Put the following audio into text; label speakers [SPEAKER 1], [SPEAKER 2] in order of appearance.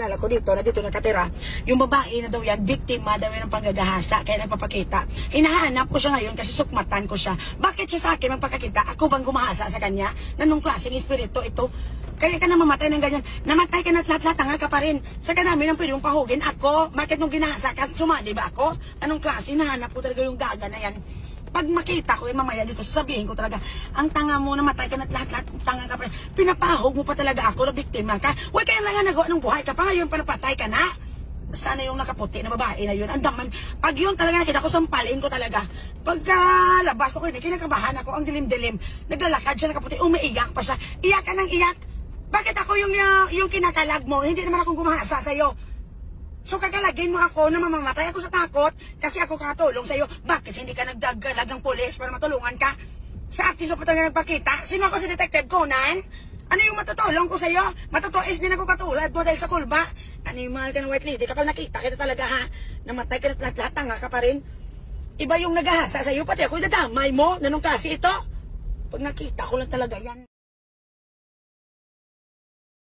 [SPEAKER 1] kilala ko dito, na dito nakatira, yung babae na daw yan, biktima daw yan ng panggagahasa, kaya nagpapakita. Hinahanap ko siya ngayon kasi sukmatan ko siya. Bakit siya sa akin magpakita? Ako bang gumahasa sa kanya? Na nung klaseng espiritu ito? Kaya ka na mamatay ng ganyan. Namatay ka na lahat-lahat, tanga ka pa rin. Sa kanami ng pwede mong pahugin. Ako, bakit nung ginahasa ka, sumali ba ako? Anong klase? Hinahanap ko talaga yung gaga na yan. Pag makita ko, mamaya dito, sasabihin ko talaga, ang tanga mo, namatay ka na lahat-lahat, tanga ka pa rin. Pinapahog mo pa talaga ako na biktima ka. Huwag kaya lang nagawa ng buhay ka pa ngayon, panapatay ka na. Sana yung nakaputi na babae na yun. Andaman, pag yun talaga nakita ko, sampalin ko talaga. Pagkalabas ko kayo, kinakabahan ako, ang dilim-dilim. Naglalakad siya nakaputi, umiiyak pa siya. Iyak ka ng iyak. Bakit ako yung kinakalag mo? Hindi naman akong gumahasa sa'yo. So kakalagin mo ako na mamamatay ako sa takot kasi ako kakatulong sa'yo. Bakit hindi ka nagdagalag ng pulis para matulungan ka? Sa akin ko pa talaga nagpakita. Sino ako si Detective Conan? Ano yung matutulong ko sa'yo? Matutuis din ako katulad mo dahil sa kulba. Ano yung mahal ka ng white lady? Kapag nakita kita talaga ha, namatay ka na lahat, tanga ka pa rin. Iba yung nagahasa sa'yo, pati ako idadamay mo. Nanong kasi ito? Pag nakita ko lang talaga yan.